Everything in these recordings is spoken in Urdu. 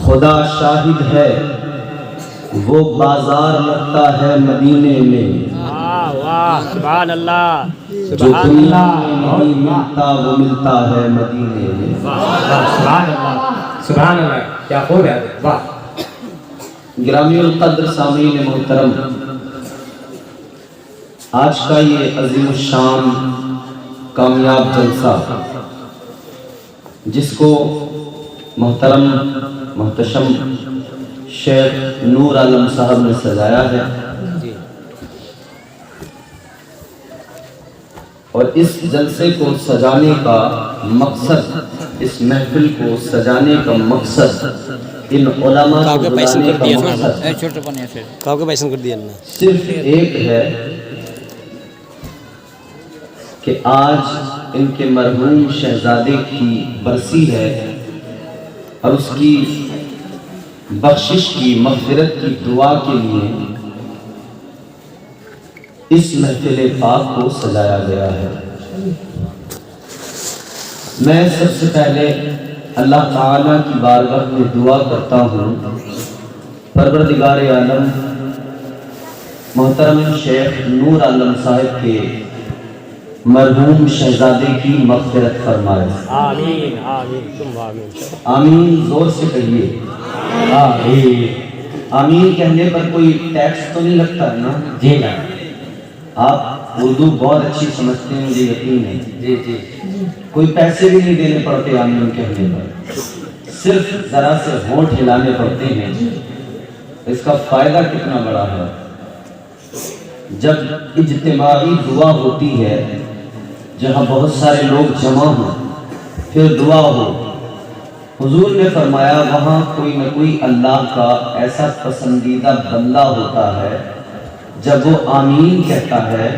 خدا شاہد ہے وہ بازار لگتا ہے مدینے میں، واہ سبحان اللہ جو سبحان دنیا اللہ میں نہیں ملتا وہ ملتا ہے مدینے میں۔ سبحان اللہ سبحان اللہ، کیا خوب ہے، واہ۔ گرامی القدر سامعین محترم، آج کا یہ عظیم الشان کامیاب جلسہ جس کو محترم محتشم شیخ نور عالم صاحب نے سجایا ہے، اور اس جلسے کو سجانے کا مقصد، اس محفل کو سجانے کا مقصد، ان علماء کو بلانے کا مقصد صرف ایک ہے کہ آج ان کے مرحوم شہزادے کی برسی ہے، اور اس کی بخشش کی، مغفرت کی دعا کے لیے اس محفل پاک کو سجایا گیا ہے۔ میں سب سے پہلے اللہ تعالیٰ کی بارگاہ میں دعا کرتا ہوں، پروردگار عالم محترم شیخ نور عالم صاحب کے مرحوم شہزادے کی مغفرت فرمائے۔ آمین آمین تم آمین آمین زور سے کہیے، آمین۔ آمین کہنے پر کوئی ٹیکس تو نہیں لگتا ہے نا؟ جی نا، آپ اردو بہت اچھی سمجھتے ہیں، مجھے یقین ہے۔ جی جی کوئی پیسے بھی نہیں دینے پڑتے آمین کہنے پر، صرف ذرا سے ہونٹ ہلانے پڑتے ہیں۔ اس کا فائدہ کتنا بڑا ہے، جب اجتماعی دعا ہوتی ہے، جہاں بہت سارے لوگ جمع ہوں، پھر دعا ہو، حضور نے فرمایا وہاں کوئی نہ کوئی اللہ کا ایسا پسندیدہ بندہ ہوتا ہے، جب وہ آمین کہتا ہے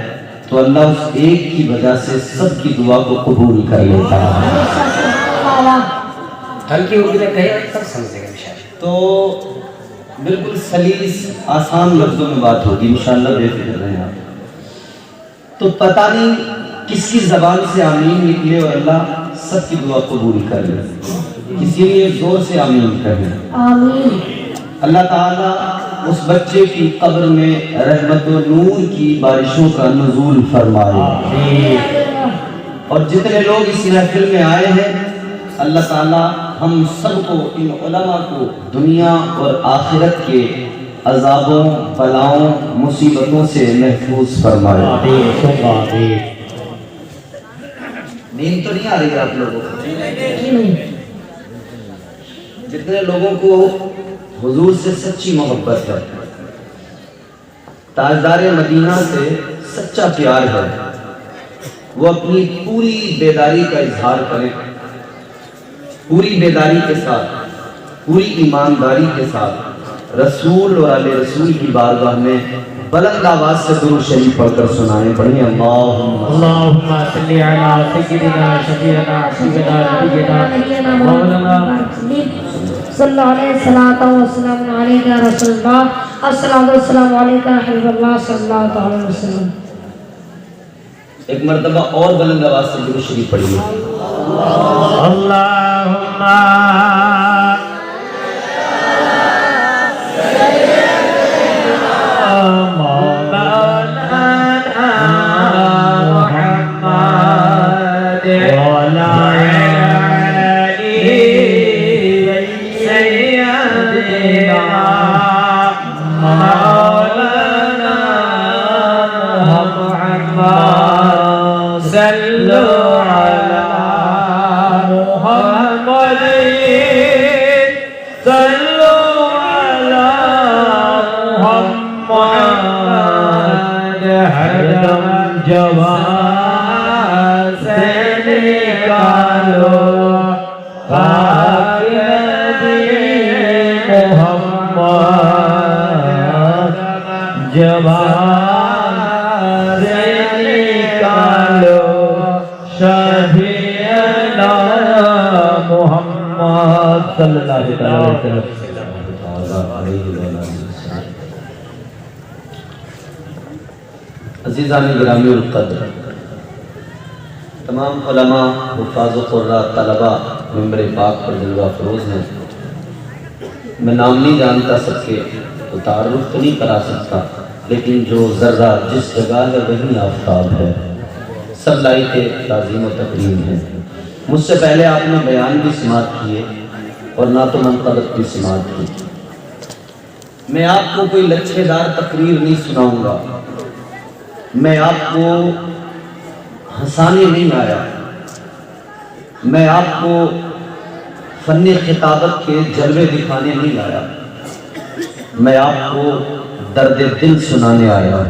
تو اللہ اس ایک کی وجہ سے سب کی دعا کو قبول کر لیتا ہے۔ ہلکی اردو میں کہے سب سمجھے گا انشاءاللہ۔ تو بالکل سلیس آسان لفظوں میں بات ہوگی انشاءاللہ، بے فکر رہیں آپ۔ تو پتہ نہیں کس کی زبان سے آمین نکلے اور اللہ سب کی دعا قبول کر لے، اسی لیے زور سے آمین کہیں۔ آمین۔ اللہ تعالیٰ اس بچے کی قبر میں رحمت و نور کی بارشوں کا نزول فرمائے، اور جتنے لوگ اس محفل میں آئے ہیں، اللہ تعالیٰ ہم سب کو، ان علماء کو دنیا اور آخرت کے عذابوں، بلاؤں، مصیبتوں سے محفوظ فرمائے۔ نیند تو نہیں آ رہی آپ لوگوں کو؟ جتنے لوگوں کو حضور سے سچی محبت ہے، تاجدار مدینہ سے سچا پیار ہے، وہ اپنی پوری بیداری کا اظہار کریں، پوری بیداری کے ساتھ، پوری ایمانداری کے ساتھ رسول اور آل رسول کی بارگاہ میں بلند آواز سے درود شریف پڑھ کر سنائیں۔ پڑھیں اللہم صلی علی سیدنا شفیعنا سیدنا نبینا مولانا صلی اللہ علیہ وسلم علیکہ رسول اللہ، السلام علیکہ حبیب اللہ صلی اللہ علیہ وسلم۔ ایک مرتبہ اور بلند آواز سے درود شریف پڑھیے۔ اللہم جوان سے نکالو پاک نبی محمد، جوان سے نکالو شفیعنا محمد صلی اللہ علیہ وسلم۔ عزیزان گرامی القدر، تمام علماء، حفاظ و قراء، طلباء ممبر پاک پر جلوہ فروز ہیں۔ میں نام نہیں جانتا سب کے تو تعارف تو نہیں کرا سکتا، لیکن جو ذرہ جس جگہ ہے وہی آفتاب ہے، سب لائق تعظیم و تکریم ہے۔ مجھ سے پہلے آپ نے بیان بھی سماعت کیے اور نعت و منقبت بھی سماعت کی۔ میں آپ کو کوئی لچھے دار تقریر نہیں سناؤں گا، میں آپ کو ہنسانے نہیں آیا، میں آپ کو فن خطابت کے جلوے دکھانے نہیں آیا، میں آپ کو درد دل سنانے آیا ہوں۔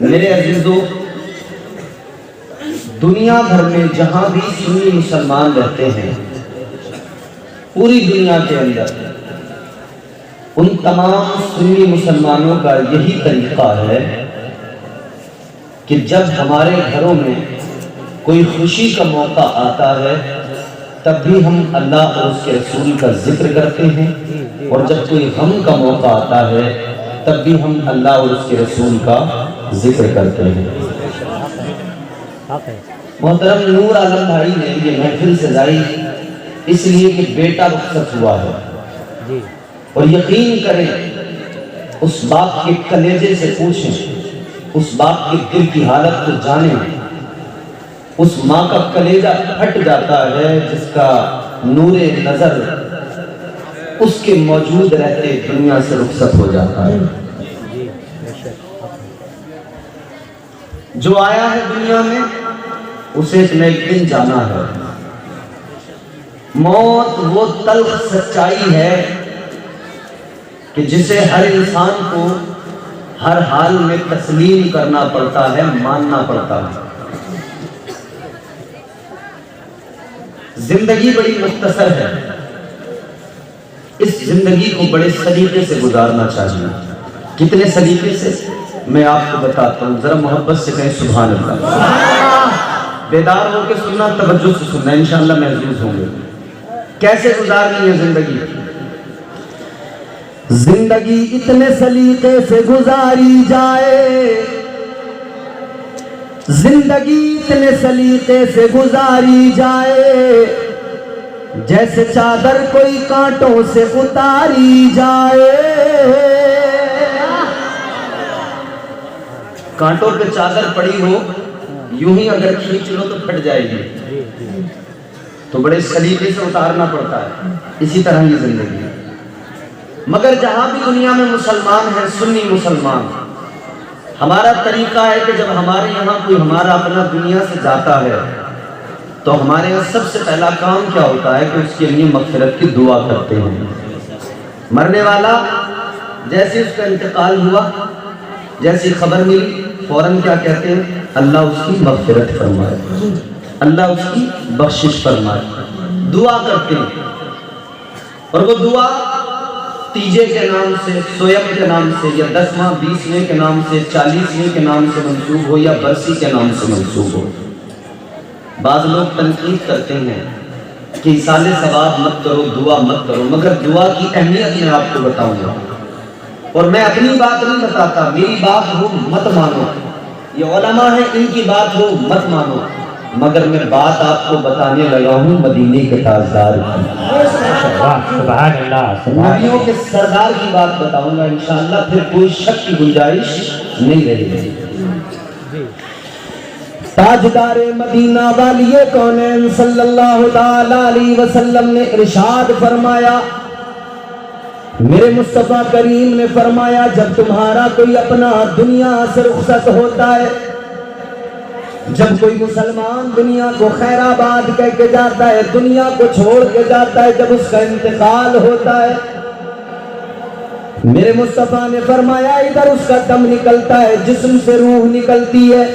میرے عزیزو، دنیا بھر میں جہاں بھی سنی مسلمان رہتے ہیں، پوری دنیا کے اندر ان تمام سنی مسلمانوں کا یہی طریقہ ہے کہ جب ہمارے گھروں میں کوئی خوشی کا موقع آتا ہے تب بھی ہم اللہ اور اس کے رسول کا ذکر کرتے ہیں، اور جب کوئی غم کا موقع آتا ہے تب بھی ہم اللہ اور اس کے رسول کا ذکر کرتے ہیں۔ محترم نور عالم بھائی نے یہ محفل سجائی اس لیے کہ بیٹا رخصت ہوا ہے، اور یقین کریں اس باپ کے کلیجے سے پوچھیں، اس باپ کے دل کی حالت کو جانیں، اس ماں کا کلیجہ پھٹ جاتا ہے جس کا نور نظر اس کے موجود رہتے دنیا سے رخصت ہو جاتا ہے۔ جو آیا ہے دنیا میں اسے ایک نہ ایک دن جانا ہے۔ موت وہ تلخ سچائی ہے کہ جسے ہر انسان کو ہر حال میں تسلیم کرنا پڑتا ہے، ماننا پڑتا ہے۔ زندگی بڑی مختصر ہے، اس زندگی کو بڑے سلیقے سے گزارنا چاہیے۔ کتنے سلیقے سے میں آپ کو بتاتا ہوں، ذرا محبت سے کہیں سبحان اللہ۔ بیدار ہو کے سننا، توجہ سے سننا، انشاءاللہ محظوظ ہوں گے۔ کیسے گزارنی ہے زندگی؟ زندگی اتنے سلیقے سے گزاری جائے، زندگی اتنے سلیقے سے گزاری جائے، جیسے چادر کوئی کانٹوں سے اتاری جائے۔ کانٹوں پہ چادر پڑی ہو، یوں ہی اگر کھینچ لو تو پھٹ جائے گی، تو بڑے سلیقے سے اتارنا پڑتا ہے۔ اسی طرح یہ زندگی ہے۔ مگر جہاں بھی دنیا میں مسلمان ہیں، سنی مسلمان، ہمارا طریقہ ہے کہ جب ہمارے یہاں کوئی ہمارا اپنا دنیا سے جاتا ہے تو ہمارے یہاں سب سے پہلا کام کیا ہوتا ہے کہ اس کے لیے مغفرت کی دعا کرتے ہیں۔ مرنے والا جیسے اس کا انتقال ہوا، جیسی خبر ملی، فوراً کیا کہتے ہیں؟ اللہ اس کی مغفرت فرمائے، اللہ اس کی بخشش فرمائے، دعا کرتے ہیں۔ اور وہ دعا تیجے کے نام سے، سویم کے نام سے، یا 10واں 20ویں کے نام سے، 40ویں کے نام سے منسوب ہو، یا برسی کے نام سے منسوب ہو۔ بعض لوگ تنقید کرتے ہیں کہ ایصال ثواب مت کرو، دعا مت کرو، مگر دعا کی اہمیت میں آپ کو بتاؤں گا، اور میں اپنی بات نہیں بتاتا، میری بات ہو مت مانو، یہ علماء ہیں ان کی بات ہو مت مانو، مگر میں بات آپ کو بتانے لگا ہوں مدینے کے تاجدار کی، سبحان اللہ، نبیوں کے سردار کی بات بتاؤں گا انشاءاللہ، پھر کوئی شک کی گنجائش نہیں رہے گی۔ تاجدار مدینہ والی کونین صلی اللہ تعالی علیہ وسلم نے ارشاد فرمایا، میرے مصطفیٰ کریم نے فرمایا، جب تمہارا کوئی اپنا دنیا سے رخصت ہوتا ہے، جب کوئی مسلمان دنیا کو خیر آباد کہہ کے جاتا ہے، دنیا کو چھوڑ کے جاتا ہے، جب اس کا انتقال ہوتا ہے، میرے مصطفیٰ نے فرمایا ادھر اس کا دم نکلتا ہے، جسم سے روح نکلتی ہے،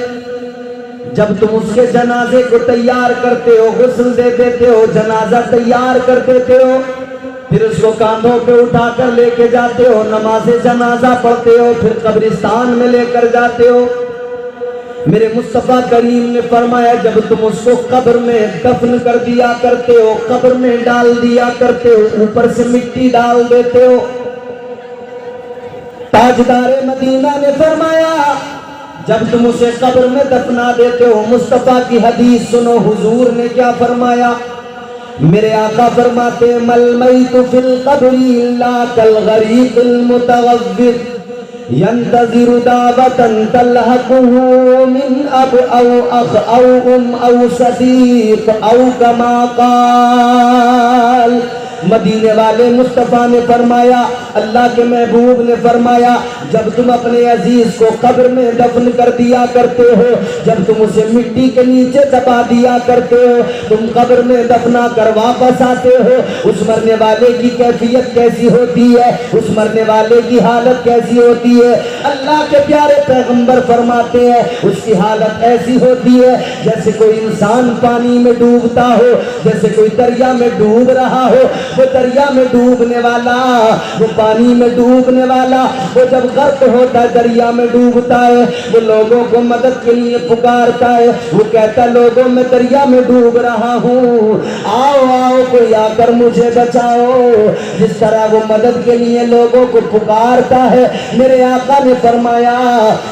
جب تم اس کے جنازے کو تیار کرتے ہو، غسل دے دیتے ہو، جنازہ تیار کر دیتے ہو، پھر اس کو کاندھوں پہ اٹھا کر لے کے جاتے ہو، نماز جنازہ پڑھتے ہو، پھر قبرستان میں لے کر جاتے ہو، میرے مصطفیٰ کریم نے فرمایا جب تم اس کو قبر میں دفن کر دیا کرتے ہو، قبر میں ڈال دیا کرتے ہو، اوپر سے مٹی ڈال دیتے ہو، تاجدار مدینہ نے فرمایا جب تم اسے قبر میں دفنا دیتے ہو، مصطفیٰ کی حدیث سنو، حضور نے کیا فرمایا؟ میرے آقا فرماتے مل میت فی القبر الا کالغریق المتغوط ينتظر دعوة تلحقه من اب او اخ او ام او صدیق او کما قال۔ مدینے والے مصطفیٰ نے فرمایا، اللہ کے محبوب نے فرمایا، جب تم اپنے عزیز کو قبر میں دفن کر دیا کرتے ہو، جب تم اسے مٹی کے نیچے دبا دیا کرتے ہو، تم قبر میں دفنا کر واپس آتے ہو، اس مرنے والے کی کیفیت کیسی ہوتی ہے، اس مرنے والے کی حالت کیسی ہوتی ہے؟ اللہ کے پیارے پیغمبر فرماتے ہیں اس کی حالت ایسی ہوتی ہے جیسے کوئی انسان پانی میں ڈوبتا ہو، جیسے کوئی دریا میں ڈوب رہا ہو۔ وہ دریا میں ڈوبنے والا، وہ پانی میں ڈوبنے والا، وہ جب غرق ہوتا ہے دریا میں ڈوبتا ہے، وہ لوگوں کو مدد کے لیے پکارتا ہے، وہ کہتا ہے لوگوں میں دریا میں ڈوب رہا ہوں، آؤ آؤ کوئی آ کر مجھے بچاؤ۔ جس طرح وہ مدد کے لیے لوگوں کو پکارتا ہے، میرے آقا نے فرمایا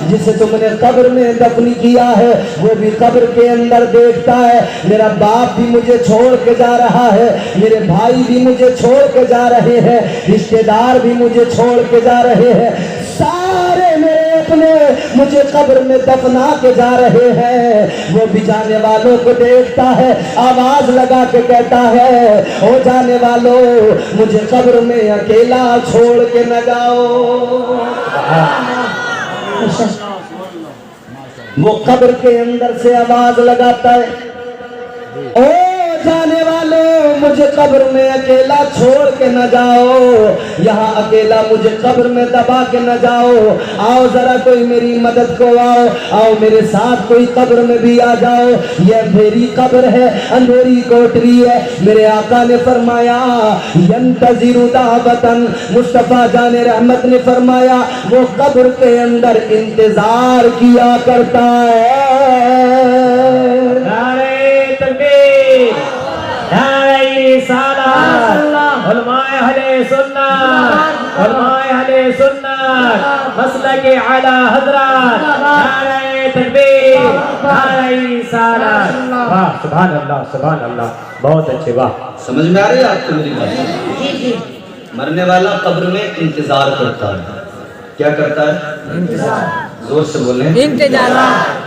جسے تم نے قبر میں دفن کیا ہے وہ بھی قبر کے اندر دیکھتا ہے میرا باپ بھی مجھے چھوڑ کے جا رہا ہے، میرے بھائی بھی مجھے چھوڑ کے جا رہے ہیں، رشتہ دار بھی مجھے چھوڑ کے جا رہے ہیں، سارے میرے اپنے مجھے قبر میں دفنا کے جا رہے ہیں۔ وہ بھی جانے والوں کو دیکھتا ہے، آواز لگا کے کہتا ہے او جانے والوں مجھے قبر میں اکیلا چھوڑ کے نہ جاؤ۔ وہ قبر کے اندر سے آواز لگاتا ہے او جانے والوں مجھے قبر میں اکیلا چھوڑ کے نہ جاؤ، یہاں اکیلا مجھے قبر میں دبا کے نہ جاؤ، آؤ ذرا کوئی میری مدد کو آؤ، آؤ میرے ساتھ کوئی قبر میں بھی آ جاؤ، یہ اندھیری قبر ہے، اندھیری کوٹری ہے۔ میرے آقا نے فرمایا ینتظر دعوتن، مصطفیٰ جان رحمت نے فرمایا وہ قبر کے اندر انتظار کیا کرتا ہے۔ نعرہ تکبیر، نعرہ رسالت، علماء اہل سنت، علماء اہل سنت، مسلک اعلی حضرات، نعرہ تکبیر، نعرہ رسالت۔ واہ سبحان اللہ سبحان اللہ، بہت اچھے، واہ۔ سمجھ میں آ رہی ہے آپ کو میری بات؟ مرنے والا قبر میں انتظار کرتا ہے، کیا کرتا ہے؟ انتظار، زور سے بولیں، انتظار۔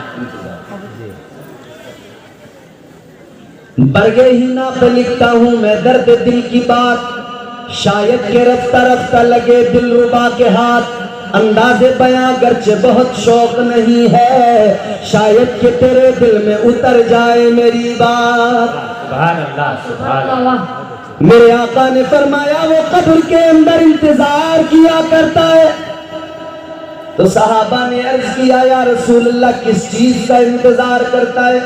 برگے ہی نا پہ لکھتا ہوں میں درد دل کی بات، شاید کہ رفتہ رفتہ لگے دل ربا کے ہاتھ، انداز بیاں گرچہ بہت شوق نہیں ہے، شاید کہ تیرے دل میں اتر جائے میری بات۔ سبحان اللہ سبحان اللہ۔ میرے آقا نے فرمایا وہ قبر کے اندر انتظار کیا کرتا ہے، تو صحابہ نے عرض کیا یا رسول اللہ کس چیز کا انتظار کرتا ہے؟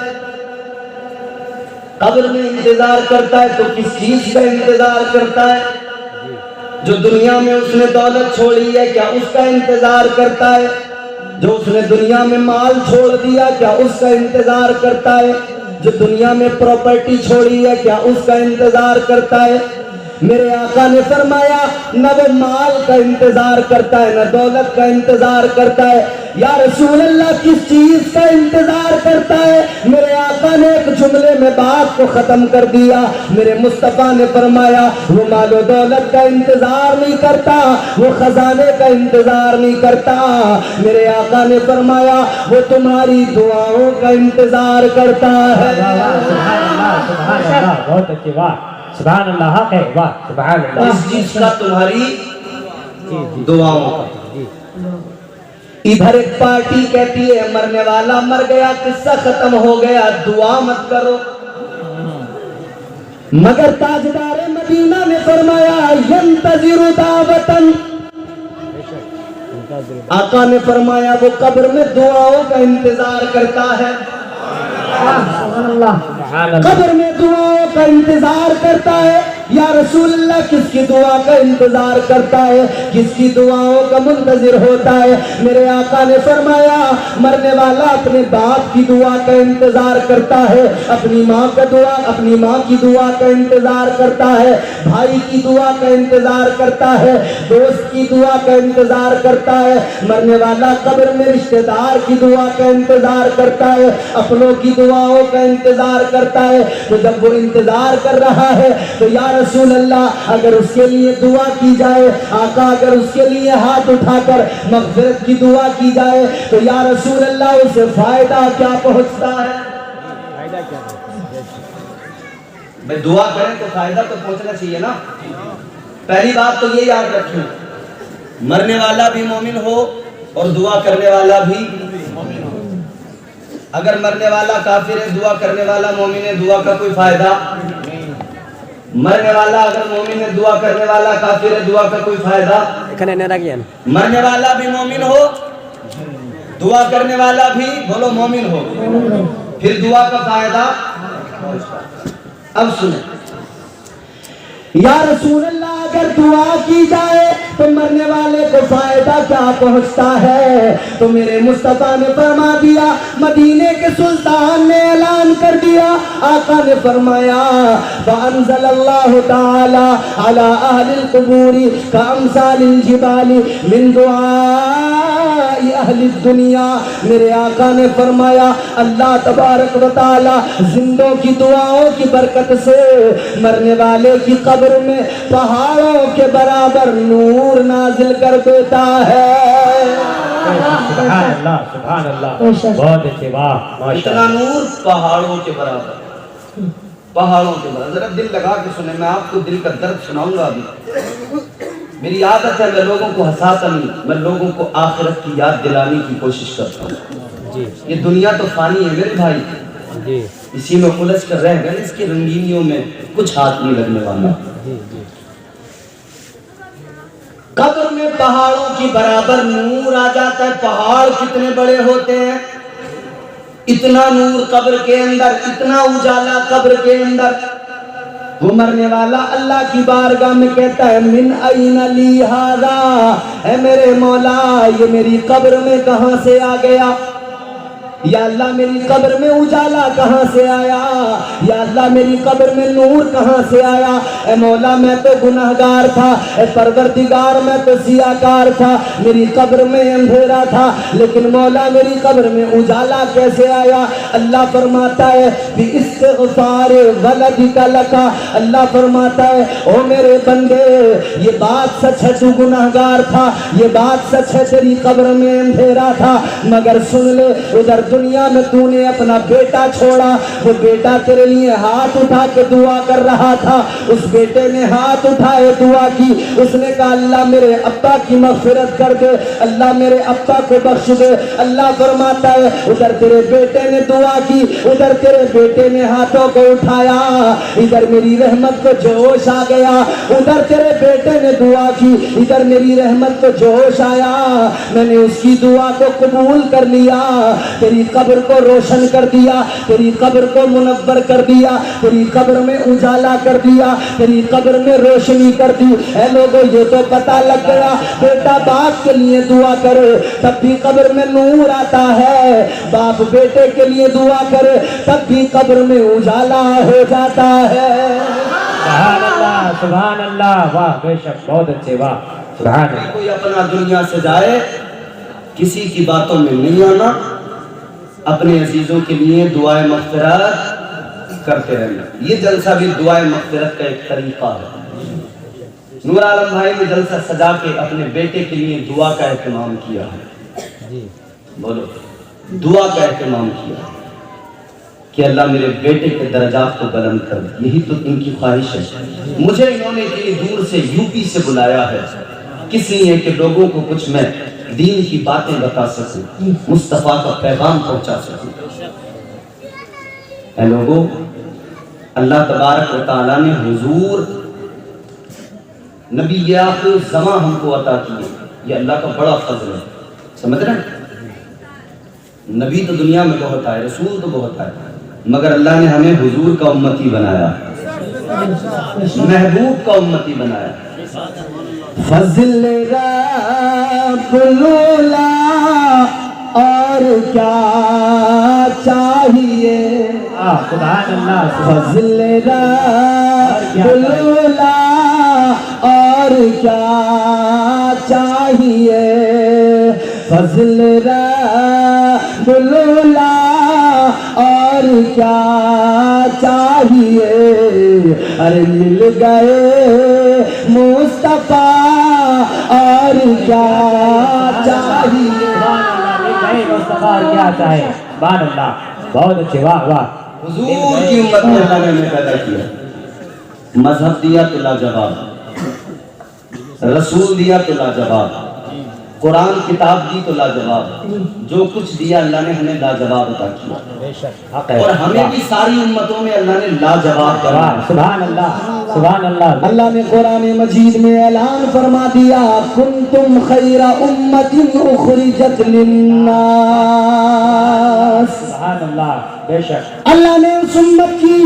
قبر میں انتظار کرتا ہے تو کس چیز کا انتظار کرتا ہے؟ جو دنیا میں اس نے دولت چھوڑی ہے کیا اس کا انتظار کرتا ہے؟ جو اس نے دنیا میں مال چھوڑ دیا کیا اس کا انتظار کرتا ہے؟ جو دنیا میں پراپرٹی چھوڑی ہے کیا اس کا انتظار کرتا ہے؟ میرے آقا نے فرمایا نہ وہ مال کا انتظار کرتا ہے نہ دولت کا انتظار کرتا ہے۔ یا رسول اللہ کس چیز کا انتظار کرتا ہے؟ میرے آقا نے ایک جملے میں بات کو ختم کر دیا، میرے مصطفیٰ نے فرمایا وہ مال و دولت کا انتظار نہیں کرتا، وہ خزانے کا انتظار نہیں کرتا، میرے آقا نے فرمایا وہ تمہاری دعاؤں کا انتظار کرتا ہے۔ سبحان اللہ سبحان اللہ، بہت اچھی، واہ سبحان اللہ، حق ہے، واہ سبحان اللہ۔ اس چیز کا تمہاری دعاؤں کا۔ ادھر ایک پارٹی کہتی ہے مرنے والا مر گیا، قصہ ختم ہو گیا، دعا مت کرو، مگر تاجدار مدینہ نے فرمایا ینتظر دعوتن، آقا نے فرمایا وہ قبر میں دعاؤں کا انتظار کرتا ہے، قبر میں دعاؤں کا انتظار کرتا ہے۔ یا رسول اللہ کس کی دعا کا انتظار کرتا ہے, کس کی دعاؤں کا منتظر ہوتا ہے؟ میرے آقا نے فرمایا مرنے والا اپنے باپ کی دعا کا انتظار کرتا ہے, اپنی ماں کی دعا کا انتظار کرتا ہے, بھائی کی دعا کا انتظار کرتا ہے, دوست کی دعا کا انتظار کرتا ہے. مرنے والا قبر میں رشتہ دار کی دعا کا انتظار کرتا ہے, اپنوں کی دعاؤں کا انتظار کرتا ہے. تو جب وہ انتظار کر رہا ہے تو یا رسول اللہ اگر اس کے لیے دعا کی جائے, آقا اگر اس کے لیے ہاتھ اٹھا کر مغفرت کی دعا کی جائے تو یا رسول اللہ اسے فائدہ کیا پہنچتا ہے؟ بھئی دعا کریں تو فائدہ تو پہنچنا چاہیے نا. پہلی بات تو یہ یاد رکھیں, مرنے والا بھی مومن ہو اور دعا کرنے والا بھی مومن ہو. اگر مرنے والا کافر ہے, دعا کرنے والا مومن ہے, دعا کا کوئی فائدہ نہیں. مرنے والا اگر مومن ہے, دعا کرنے والا کافر ہے, دعا کا کوئی فائدہ. مرنے والا بھی مومن ہو, دعا کرنے والا بھی بولو مومن ہو, پھر دعا کا فائدہ. اب سنیں, یا رسول اللہ اگر دعا کی جائے تو مرنے والے کو فائدہ کیا پہنچتا ہے؟ تو میرے مصطفیٰ نے فرما دیا, مدینے کے سلطان نے اعلان کر دیا, آقا نے فرمایا فَأَنزَلَ اللَّهُ تَعَالَى عَلَىٰ أَهْلِ الْقُبُورِ كَأَمْثَالِ الْجِبَالِ مِنْ دُعَاءِ أَهْلِ الدُّنْيَا. میرے آقا نے فرمایا اللہ تبارک و تعالی زندوں کی دعاؤں کی برکت سے مرنے والے کی قبر میں پہاڑوں کے برابر نور نازل کر دیتا ہے. سبحان اللہ, سبحان اللہ, بہت اچھے, واہ, اتنا نور پہاڑوں کے برابر, پہاڑوں کے برابر. ذرا دل لگا کے سنیں, میں آپ کو دل کا درد سناؤں گا ابھی. میری عادت ہے میں لوگوں کو ہنساتا نہیں, میں لوگوں کو آخرت کی یاد دلانے کی کوشش کرتا ہوں. یہ دنیا تو فانی ہے میرے بھائی, اسی میں الجھ کر رہ گئے, اس کی رنگینیوں میں کچھ ہاتھ نہیں لگنے والا. قبر میں پہاڑوں کی برابر نور آ جاتا ہے. پہاڑ کتنے بڑے ہوتے ہیں, اتنا نور قبر کے اندر, اتنا اجالا قبر کے اندر. وہ مرنے والا اللہ کی بارگاہ میں کہتا ہے من این لی ھذا, اے میرے مولا یہ میری قبر میں کہاں سے آ گیا؟ یا اللہ میری قبر میں اجالا کہاں سے آیا؟ یا اللہ میری قبر میں نور کہاں سے آیا؟ اے مولا میں تو گناہگار تھا, اے پروردگار میں تو سیاہکار تھا, میری قبر میں اندھیرا تھا, لیکن مولا میری قبر میں اجالا کیسے آیا؟ اللہ فرماتا ہے باستغفار ولدک لک, اللہ فرماتا ہے او میرے بندے یہ بات سچ ہے, تو گناہگار تھا, یہ بات سچ ہے تیری قبر میں اندھیرا تھا, مگر سن لے ادھر دنیا میں تو نے اپنا بیٹا چھوڑا, وہ بیٹا تیرے لیے ہاتھ اٹھا کے دعا کر رہا تھا, اس بیٹے نے ہاتھ اٹھائے دعا کی, اس نے کہا اللہ میرے ابا کی مغفرت کر دے, اللہ میرے ابا کو بخش دے. اللہ فرماتا ہے ادھر تیرے بیٹے نے دعا کی, ادھر تیرے بیٹے نے ہاتھوں کو اٹھایا, ادھر میری رحمت کو جوش آ گیا, ادھر تیرے بیٹے نے دعا کی, ادھر میری رحمت کو جوش آیا, میں نے اس کی دعا کو قبول کر لیا, تیری قبر کو روشن کر دیا, تیری قبر کو منور کر دیا, تیری قبر میں اجالا کر دیا, تیری قبر میں روشنی کر دی. اے لوگوں یہ تو پتہ لگ گیا بیٹا باپ کے لیے دعا کرے تب بھی قبر میں نور آتا ہے, باپ بیٹے کے لیے دعا کرے تب بھی قبر میں اجالا ہو جاتا ہے. سبحان اللہ, سبحان اللہ, واہ بے شک, بہت اچھے, واہ, سبحان اللہ. کوئی اپنا دنیا سے جائے کسی کی باتوں میں نہیں آنا, اپنے عزیزوں کے لیے دعائے مغفرت کرتے رہنا. یہ جلسہ بھی دعائے مغفرت کا ایک طریقہ ہے. نور عالم بھائی نے جلسہ سجا کے اپنے بیٹے کے لیے دعا کا اہتمام کیا ہے. بولو دعا کا اہتمام کیا کہ اللہ میرے بیٹے کے درجات کو بلند کر دے. یہی تو ان کی خواہش ہے. مجھے انہوں نے اتنی دور سے یو پی سے بلایا ہے کس لیے کہ لوگوں کو کچھ میں دین کی باتیں بتا سکوں, مصطفیٰ کا پیغام پہنچا سکوں. اے لوگوں اللہ تبارک و تعالیٰ نے حضور نبی آخر الزمان ہم کو عطا کیے, یہ اللہ کا بڑا فضل ہے. سمجھ رہے ہیں, نبی تو دنیا میں بہت آئے, رسول تو بہت آئے, مگر اللہ نے ہمیں حضور کا امتی بنایا. محبوب کا امتی بنایا۔ فضل رب العلا اور کیا چاہیے، سبحان اللہ فضل رب العلا اور کیا چاہیے، فضل رب العلا اور کیا چاہیے، ارے مل گئے مصطفیٰ اور کیا چاہیے۔ مصطفیٰ کیا چاہے، سبحان اللہ، بہت اچھے، واہ واہ۔ حضور کی امت میں اللہ نے ہمیں پیدا کیا، مذہب دیا تو لاجواب، رسول دیا تو لاجواب، قرآن کتاب دی تو لاجواب، جو کچھ دیا اللہ نے ہمیں لاجواب عطا کیا، اور ہمیں بھی ساری امتوں میں اللہ نے لاجواب کرا۔ سبحان اللہ سبحان اللہ۔ اللہ نے قرآن مجید میں اعلان فرما دیا، کنتم خیر امت اخرجت للناس، سبحان اللہ، بے شک اللہ نے اس امت کی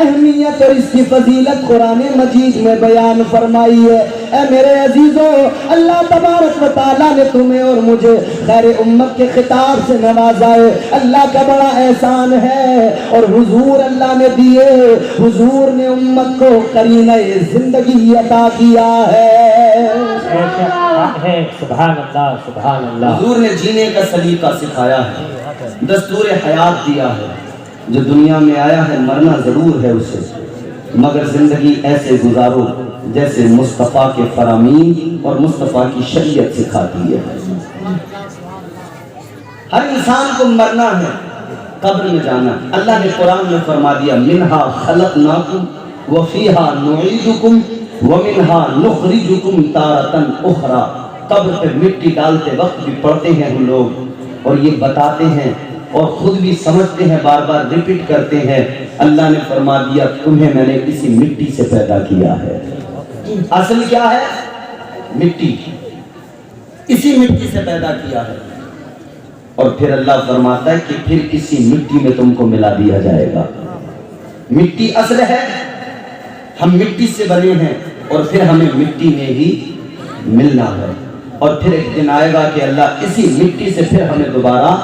اہمیت اور اس کی فضیلت قرآن مجید میں بیان فرمائی ہے۔ اے میرے عزیزو، اللہ تبارک و تعالیٰ نے تمہیں اور مجھے خیر امت کے خطاب سے نوازا ہے، اللہ کا بڑا احسان ہے، اور حضور اللہ نے دیے، حضور نے امت کو قرینہ زندگی عطا کیا ہے۔ بے شک ہے، سبحان اللہ سبحان اللہ۔ حضور نے جینے کا سلیقہ سکھایا ہے، دستور حیات دیا ہے، جو دنیا میں آیا ہے مرنا ضرور ہے اسے، مگر زندگی ایسے گزارو جیسے مصطفیٰ کے فرامین اور مصطفیٰ کی شریعت سکھاتی ہے۔ ہر انسان کو مرنا ہے، قبر میں جانا ہے۔ اللہ نے قرآن میں فرما دیا، منہا خلقناکم وفیہا نعیدکم ومنہا نخرجکم تارۃ اخری۔ قبر پہ مٹی ڈالتے وقت بھی پڑھتے ہیں ہم لوگ، اور یہ بتاتے ہیں اور خود بھی سمجھتے ہیں، بار بار ریپیٹ کرتے ہیں۔ اللہ نے فرما دیا، تمہیں میں نے اسی مٹی سے پیدا کیا ہے۔ اصل کیا ہے؟ مٹی، اسی مٹی سے پیدا کیا ہے، اور پھر اللہ فرماتا ہے کہ پھر اسی مٹی میں تم کو ملا دیا جائے گا۔ مٹی اصل ہے، ہم مٹی سے بنے ہیں، اور پھر ہمیں مٹی میں ہی ملنا ہے، اور پھر ایک دن آئے گا کہ اللہ اسی مٹی سے پھر ہمیں دوبارہ